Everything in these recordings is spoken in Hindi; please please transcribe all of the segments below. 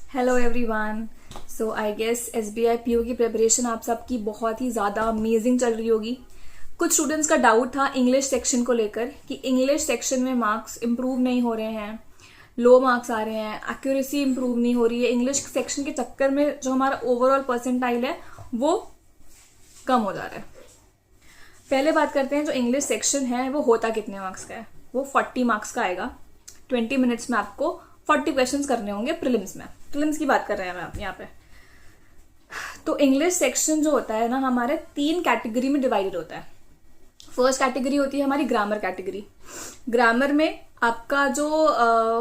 Hello everyone. So I guess SBI PO की प्रिपरेशन आप सबकी बहुत ही ज़्यादा अमेजिंग चल रही होगी। कुछ स्टूडेंट्स का डाउट था इंग्लिश सेक्शन को लेकर कि इंग्लिश सेक्शन में मार्क्स इम्प्रूव नहीं हो रहे हैं, लो मार्क्स आ रहे हैं, एक्यूरेसी इम्प्रूव नहीं हो रही है। इंग्लिश सेक्शन के चक्कर में जो हमारा ओवरऑल परसेंटाइल है वो कम हो जा रहा है। पहले बात करते हैं, जो इंग्लिश सेक्शन है वो होता कितने मार्क्स का है। वो 40 मार्क्स का आएगा। 20 मिनट्स में आपको 40 क्वेश्चंस करने होंगे प्रीलिम्स में। प्रीलिम्स की बात कर रहे हैं हम यहाँ पे। तो इंग्लिश सेक्शन जो होता है ना, हमारे 3 कैटेगरी में डिवाइडेड होता है। फर्स्ट कैटेगरी होती है हमारी ग्रामर कैटेगरी। ग्रामर में आपका जो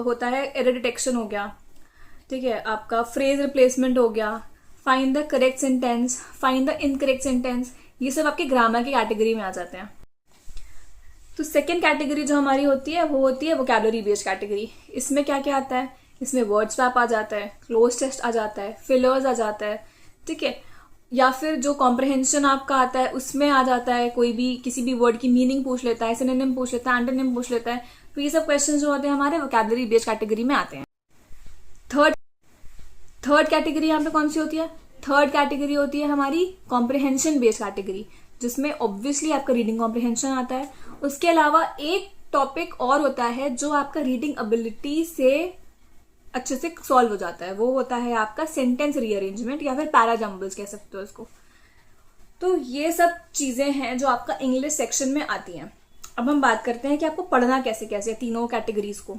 होता है एरर डिटेक्शन हो गया, ठीक है, आपका फ्रेज रिप्लेसमेंट हो गया, find the correct sentence, find the incorrect sentence, ये सब आपके ग्रामर की कैटेगरी में आ जाते हैं। तो सेकेंड कैटेगरी जो हमारी होती है वो होती है वोकैबुलरी बेस्ड कैटेगरी। इसमें क्या क्या आता है, इसमें वर्ड स्वैप आ जाता है, क्लोज टेस्ट आ जाता है, फिलर्स आ जाता है, ठीक है, या फिर जो कॉम्प्रहेंशन आपका आता है उसमें आ जाता है, कोई भी किसी भी वर्ड की मीनिंग पूछ लेता है, सिनोनिम पूछ लेता है, एंटोनिम पूछ लेता है। तो ये सब क्वेश्चन जो होते हैं हमारे वोकैबुलरी बेस्ड कैटेगरी में आते हैं। थर्ड कैटेगरी यहाँ पे कौन सी होती है? थर्ड कैटेगरी होती है हमारी कॉम्प्रहेंशन बेस्ड कैटेगरी, जिसमें ऑब्वियसली आपका रीडिंग कॉम्प्रहेंशन आता है। उसके अलावा एक टॉपिक और होता है जो आपका रीडिंग एबिलिटी से अच्छे से सॉल्व हो जाता है, वो होता है आपका सेंटेंस रीअरेंजमेंट या फिर पैराजम्बल्स कह सकते हो इसको। तो ये सब चीजें हैं जो आपका इंग्लिश सेक्शन में आती हैं। अब हम बात करते हैं कि आपको पढ़ना कैसे कैसे तीनों कैटेगरीज को।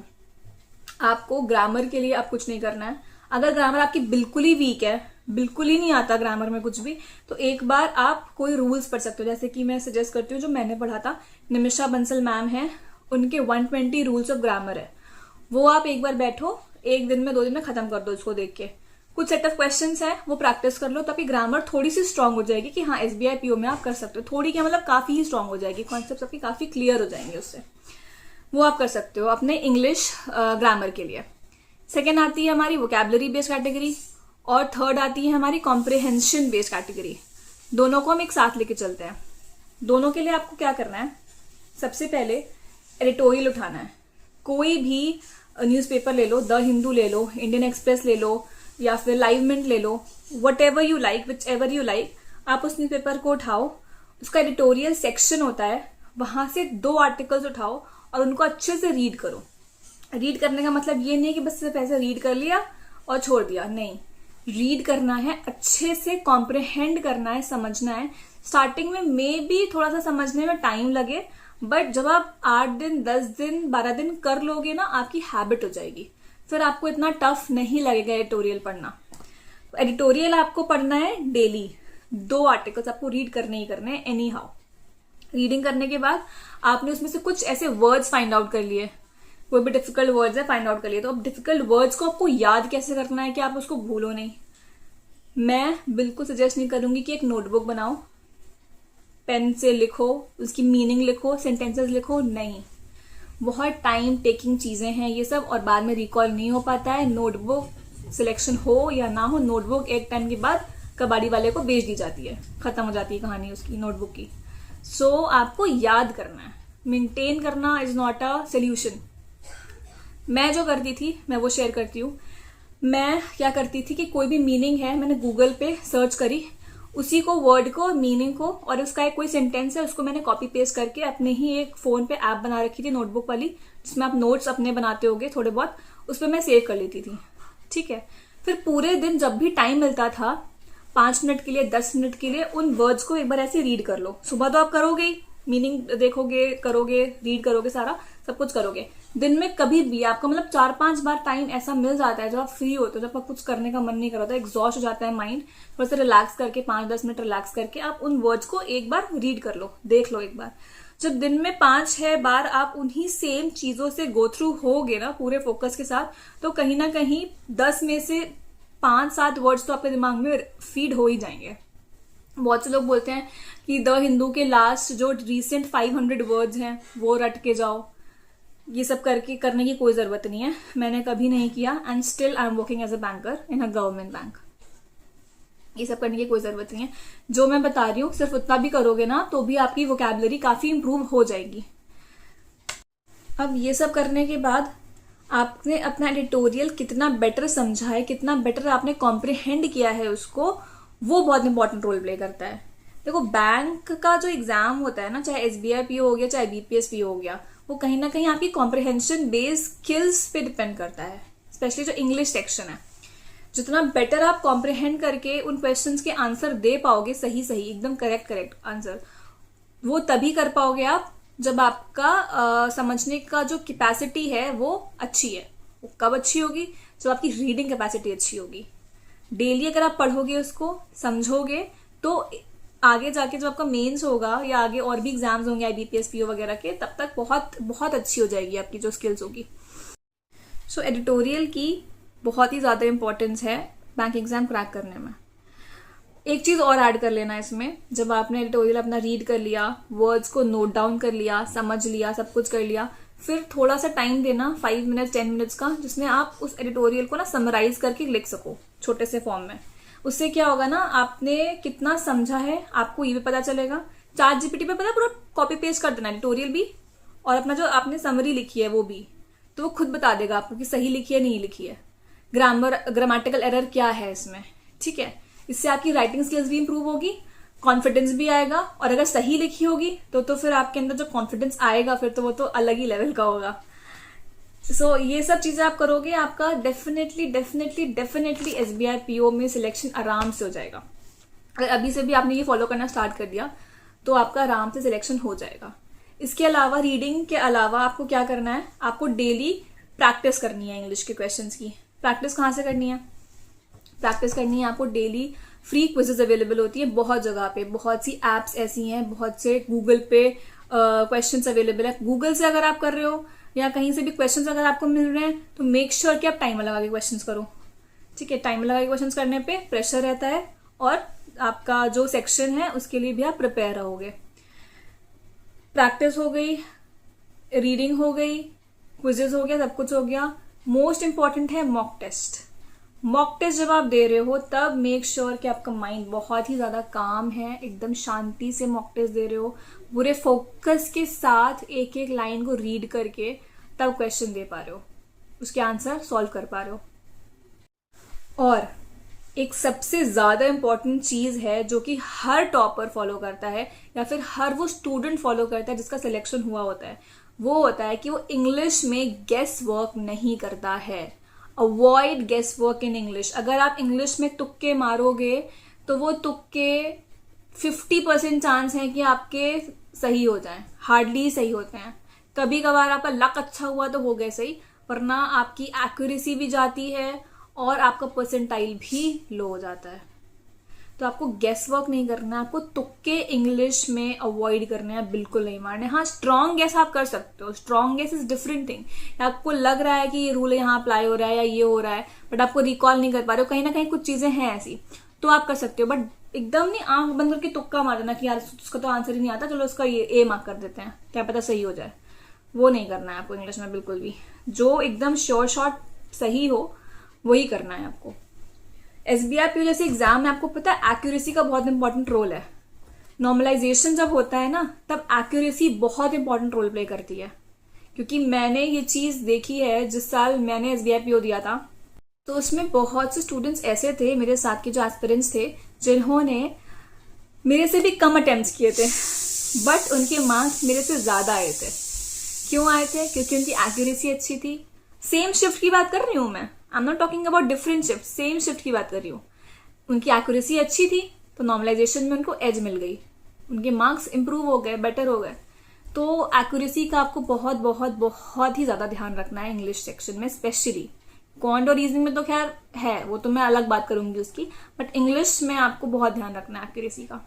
आपको ग्रामर के लिए आप कुछ नहीं करना है। अगर ग्रामर आपकी बिल्कुल ही वीक है, बिल्कुल ही नहीं आता ग्रामर में कुछ भी, तो एक बार आप कोई रूल्स पढ़ सकते हो। जैसे कि मैं सजेस्ट करती हूँ, जो मैंने पढ़ा था, निमिषा बंसल मैम है, उनके 120 रूल्स ऑफ ग्रामर है। वो आप एक बार बैठो, एक दिन में 2 दिन में खत्म कर दो इसको देख के। कुछ सेट ऑफ क्वेश्चंस है वो प्रैक्टिस कर लो, तो आपकी ग्रामर थोड़ी सी स्ट्रांग हो जाएगी कि हाँ SBI PO में आप कर सकते हो। थोड़ी क्या मतलब काफी ही स्ट्रांग हो जाएगी, कॉन्सेप्ट आपकी काफी क्लियर हो जाएंगे उससे। वो आप कर सकते हो अपने इंग्लिश ग्रामर के लिए। सेकेंड आती है हमारी वोकैबुलरी बेस्ड कैटेगरी और थर्ड आती है हमारी कॉम्प्रिहेंशन बेस्ड कैटेगरी। दोनों को हम एक साथ लेके चलते हैं। दोनों के लिए आपको क्या करना है, सबसे पहले एडिटोरियल उठाना है। कोई भी न्यूज़पेपर ले लो, द हिंदू ले लो, इंडियन एक्सप्रेस ले लो, या फिर लाइव मिंट ले लो, whatever you like, whichever you like, आप उस न्यूज़पेपर को उठाओ। उसका एडिटोरियल सेक्शन होता है, वहां से 2 आर्टिकल्स उठाओ और उनको अच्छे से रीड करो। रीड करने का मतलब ये नहीं कि बस सिर्फ ऐसे रीड कर लिया और छोड़ दिया, नहीं। रीड करना है, अच्छे से कॉम्प्रहेंड करना है, समझना है। स्टार्टिंग में मे भी थोड़ा सा समझने में टाइम लगे, बट जब आप 8 दिन 10 दिन 12 दिन कर लोगे ना, आपकी हैबिट हो जाएगी, फिर आपको इतना टफ नहीं लगेगा एडिटोरियल पढ़ना। एडिटोरियल आपको पढ़ना है डेली, 2 आर्टिकल्स आपको रीड करने ही करने हैं एनी हाउ। रीडिंग करने के बाद आपने उसमें से कुछ ऐसे वर्ड्स फाइंड आउट कर लिए, कोई भी डिफिकल्ट वर्ड्स है फाइंड आउट कर लिए। तो अब डिफिकल्ट वर्ड्स को आपको याद कैसे करना है कि आप उसको भूलो नहीं। मैं बिल्कुल सजेस्ट नहीं करूंगी कि एक नोटबुक बनाओ, पेन से लिखो, उसकी मीनिंग लिखो, सेंटेंसेस लिखो, नहीं। बहुत टाइम टेकिंग चीजें हैं ये सब, और बाद में रिकॉल नहीं हो पाता है। नोटबुक सिलेक्शन हो या ना हो, नोटबुक एक टाइम के बाद कबाड़ी वाले को बेच दी जाती है, खत्म हो जाती है कहानी उसकी नोटबुक की। सो आपको याद करना है, मेंटेन करना इज नॉट अ सोल्यूशन। मैं जो करती थी मैं वो शेयर करती हूँ। मैं क्या करती थी कि कोई भी मीनिंग है, मैंने गूगल पे सर्च करी, उसी को, वर्ड को, मीनिंग को, और उसका एक कोई सेंटेंस है उसको मैंने कॉपी पेस्ट करके अपने ही एक फोन पे ऐप बना रखी थी, नोटबुक वाली, जिसमें आप नोट्स अपने बनाते होगे थोड़े बहुत, उस पर मैं सेव कर लेती थी, ठीक है। फिर पूरे दिन जब भी टाइम मिलता था, 5 मिनट के लिए, 10 मिनट के लिए, उन वर्ड्स को एक बार ऐसे रीड कर लो। सुबह तो आप करोगे ही, मीनिंग देखोगे, करोगे, रीड करोगे, सारा सब कुछ करोगे। दिन में कभी भी आपको मतलब 4-5 बार टाइम ऐसा मिल जाता है जब आप फ्री होते हो, जब आप कुछ करने का मन नहीं कर रहा होता, एग्जॉस्ट हो जाता है माइंड, थोड़ा सा रिलैक्स करके 5-10 मिनट रिलैक्स करके आप उन वर्ड्स को एक बार रीड कर लो, देख लो एक बार। जब दिन में 5-6 बार आप उन्हीं सेम चीजों से गो थ्रू होगे ना पूरे फोकस के साथ, तो कहीं ना कहीं 10 में से 5-7 वर्ड्स तो आपके दिमाग में फीड हो ही जाएंगे। बहुत से लोग बोलते हैं कि द हिंदू के लास्ट जो रिसेंट 500 वर्ड्स हैं वो रट के जाओ। ये सब करने की कोई जरूरत नहीं है, मैंने कभी नहीं किया, and still I am working as a banker in a government bank. ये सब करने की कोई जरूरत नहीं है। जो मैं बता रही हूँ सिर्फ उतना भी करोगे ना तो भी आपकी वोकैबुलरी काफी इंप्रूव हो जाएगी। अब ये सब करने के बाद आपने अपना एडिटोरियल कितना बेटर समझा है, कितना बेटर आपने कॉम्प्रिहेंड किया है उसको, वो बहुत इंपॉर्टेंट रोल प्ले करता है। देखो बैंक का जो एग्जाम होता है ना, चाहे एसबीआई पीओ हो गया चाहे बीपीएस पीओ हो गया, वो कहीं ना कहीं आपकी कॉम्प्रिहेंशन बेस्ड स्किल्स पे डिपेंड करता है। स्पेशली जो इंग्लिश सेक्शन है, जितना बेटर आप कॉम्प्रिहेंड करके उन क्वेश्चंस के आंसर दे पाओगे, सही सही एकदम करेक्ट आंसर, वो तभी कर पाओगे आप जब आपका समझने का जो कैपेसिटी है वो अच्छी है। वो कब अच्छी होगी? जब आपकी रीडिंग कैपेसिटी अच्छी होगी। डेली अगर आप पढ़ोगे, उसको समझोगे, तो आगे जाके जब आपका मेंस होगा या आगे और भी एग्जाम्स होंगे आईबीपीएस पीओ वगैरह के, तब तक बहुत बहुत अच्छी हो जाएगी आपकी जो स्किल्स होगी। सो एडिटोरियल की बहुत ही ज्यादा इंपॉर्टेंस है बैंक एग्जाम क्रैक करने में। एक चीज और ऐड कर लेना इसमें, जब आपने एडिटोरियल अपना रीड कर लिया, वर्ड्स को नोट डाउन कर लिया, समझ लिया, सब कुछ कर लिया, फिर थोड़ा सा टाइम देना 5 मिनट्स 10 मिनट्स का, जिसमें आप उस एडिटोरियल को ना समराइज करके लिख सको छोटे से फॉर्म में। उससे क्या होगा ना, आपने कितना समझा है आपको ये भी पता चलेगा। चैट जीपीटी पे पता पूरा कॉपी पेस्ट कर देना एडिटोरियल भी और अपना जो आपने समरी लिखी है वो भी, तो वो खुद बता देगा आपको कि सही लिखी है नहीं लिखी है, ग्रामेटिकल एरर क्या है इसमें। ठीक है, इससे आपकी राइटिंग स्किल्स भी इंप्रूव होगी, कॉन्फिडेंस भी आएगा, और अगर सही लिखी होगी तो फिर आपके अंदर जो कॉन्फिडेंस आएगा फिर तो वो तो अलग ही लेवल का होगा। सो ये सब चीजें आप करोगे, आपका डेफिनेटली एसबीआई पीओ में सिलेक्शन आराम से हो जाएगा। अगर अभी से भी आपने ये फॉलो करना स्टार्ट कर दिया तो आपका आराम से सिलेक्शन हो जाएगा। इसके अलावा, रीडिंग के अलावा आपको क्या करना है, आपको डेली प्रैक्टिस करनी है इंग्लिश के क्वेश्चंस की। प्रैक्टिस कहाँ से करनी है? प्रैक्टिस करनी है आपको डेली। फ्री क्विजेज अवेलेबल होती है बहुत जगह पे, बहुत सी एप्स ऐसी हैं, बहुत से गूगल पे क्वेश्चंस अवेलेबल है। गूगल से अगर आप कर रहे हो या कहीं से भी क्वेश्चंस अगर आपको मिल रहे हैं तो मेक श्योर कि आप टाइमर लगा के क्वेश्चंस करो। ठीक है, टाइमर लगा के क्वेश्चंस करने पे प्रेशर रहता है और आपका जो सेक्शन है उसके लिए भी आप प्रिपेयर रहोगे। प्रैक्टिस हो गई, रीडिंग हो गई, क्विजेज हो गया, सब कुछ हो गया। मोस्ट इंपॉर्टेंट है मॉक टेस्ट। मॉक टेस्ट जब आप दे रहे हो तब मेक श्योर कि आपका माइंड बहुत ही ज्यादा काम है, एकदम शांति से मॉक टेस्ट दे रहे हो, पूरे फोकस के साथ एक एक लाइन को रीड करके तब क्वेश्चन दे पा रहे हो, उसके आंसर सॉल्व कर पा रहे हो। और एक सबसे ज्यादा इंपॉर्टेंट चीज है जो कि हर टॉपर फॉलो करता है या फिर हर वो स्टूडेंट फॉलो करता है जिसका सिलेक्शन हुआ होता है, वो होता है कि वो इंग्लिश में गेस वर्क नहीं करता है। Avoid guess work in English. अगर आप इंग्लिश में तुक्के मारोगे तो वो तुक्के 50% चांस है कि आपके सही हो जाएं, हार्डली सही होते हैं। कभी कभार आपका लक अच्छा हुआ तो हो गए सही, वरना आपकी एक्यूरेसी भी जाती है और आपका परसेंटाइल भी लो हो जाता है। तो आपको गेस वर्क नहीं करना है, आपको तुक्के इंग्लिश में अवॉइड करने हैं, बिल्कुल नहीं मारने। हाँ, स्ट्रॉन्ग गेस आप कर सकते हो, strong guess is different thing. आपको लग रहा है कि ये रूल यहाँ अप्लाई हो रहा है या ये हो रहा है, बट आपको रिकॉल नहीं कर पा रहे हो, कहीं ना कहीं कुछ चीजें हैं ऐसी, तो आप कर सकते हो। बट एकदम नहीं आंख बंद करके तुक्का मार देना कि यार उसका तो आंसर ही नहीं आता, चलो उसका ये ए मार्क कर देते हैं, क्या पता सही हो जाए। वो नहीं करना है आपको इंग्लिश में बिल्कुल भी। जो एकदम श्योर शॉट सही हो वही करना है आपको। एसबीआई पीओ जैसे एग्जाम में आपको पता है एक्यूरेसी का बहुत इंपॉर्टेंट रोल है। नॉर्मलाइजेशन जब होता है ना तब एक्यूरेसी बहुत इंपॉर्टेंट रोल प्ले करती है, क्योंकि मैंने ये चीज देखी है। जिस साल मैंने एसबीआई पीओ दिया था तो उसमें बहुत से स्टूडेंट्स ऐसे थे मेरे साथ के जो एस्पिरेंट्स थे जिन्होंने मेरे से भी कम अटेम्प्ट्स किए थे, बट उनके मार्क्स मेरे से ज्यादा आए थे। क्यों आए थे? क्योंकि उनकी एक्यूरेसी अच्छी थी। सेम शिफ्ट की बात कर रही हूं मैं, I am not talking about different shift, same shift की बात कर रही हूँ। उनकी एक्यूरेसी अच्छी थी तो नॉर्मलाइजेशन में उनको एज मिल गई, उनके मार्क्स इंप्रूव हो गए, बेटर हो गए। तो एक्यूरेसी का आपको बहुत बहुत बहुत ही ज्यादा ध्यान रखना है इंग्लिश सेक्शन में, स्पेशली। क्वांट और रीजनिंग में तो खैर है, वो तो मैं अलग बात करूंगी उसकी, बट इंग्लिश में आपको बहुत ध्यान रखना है एक्यूरेसी का।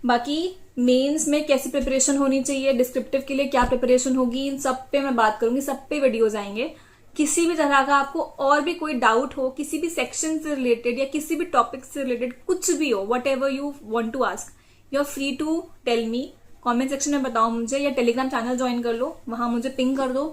बाकी मेंस में कैसी प्रिपरेशन होनी चाहिए, डिस्क्रिप्टिव के लिए क्या प्रिपरेशन होगी, इन सब पे मैं बात करूंगी, सब पे वीडियोज आएंगे। किसी भी तरह का आपको और भी कोई डाउट हो, किसी भी सेक्शन से रिलेटेड या किसी भी टॉपिक से रिलेटेड, कुछ भी हो, whatever you want to ask, you are free to tell me. Comment section में बताओ मुझे, या टेलीग्राम चैनल ज्वाइन कर लो, वहां मुझे पिंग कर दो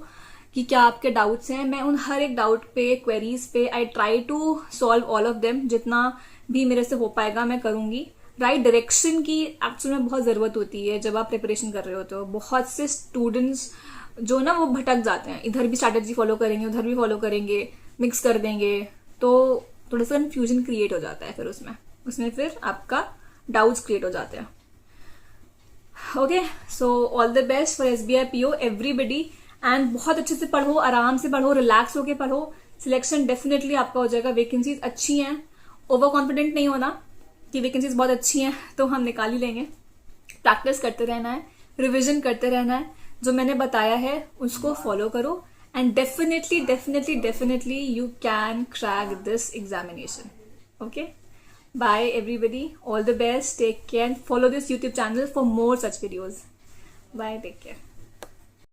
कि क्या आपके डाउट्स हैं। मैं उन हर एक डाउट पे, क्वेरीज पे I try to solve all of them. जितना भी मेरे से हो पाएगा मैं करूंगी। राइट डायरेक्शन की एक्चुअल में बहुत जरूरत होती है जब आप प्रिपरेशन कर रहे होते हो। बहुत से स्टूडेंट्स जो ना वो भटक जाते हैं, इधर भी स्ट्रैटेजी फॉलो करेंगे, उधर भी फॉलो करेंगे, मिक्स कर देंगे, तो थोड़ा सा कन्फ्यूजन क्रिएट हो जाता है फिर उसमें फिर आपका डाउट्स क्रिएट हो जाते हैं। Okay, so all the best for SBI PO everybody, and बहुत अच्छे से पढ़ो, आराम से पढ़ो, रिलैक्स होके पढ़ो, सिलेक्शन डेफिनेटली आपका हो जाएगा। वैकेंसीज अच्छी हैं, ओवर कॉन्फिडेंट नहीं होना कि वैकेंसीज बहुत अच्छी हैं तो हम निकाल ही लेंगे। प्रैक्टिस करते रहना है, रिविजन करते रहना है, जो मैंने बताया है उसको फॉलो करो, and definitely definitely definitely you can crack this examination. Okay, bye everybody, all the best, take care, and follow this YouTube channel for more such videos. Bye, take care.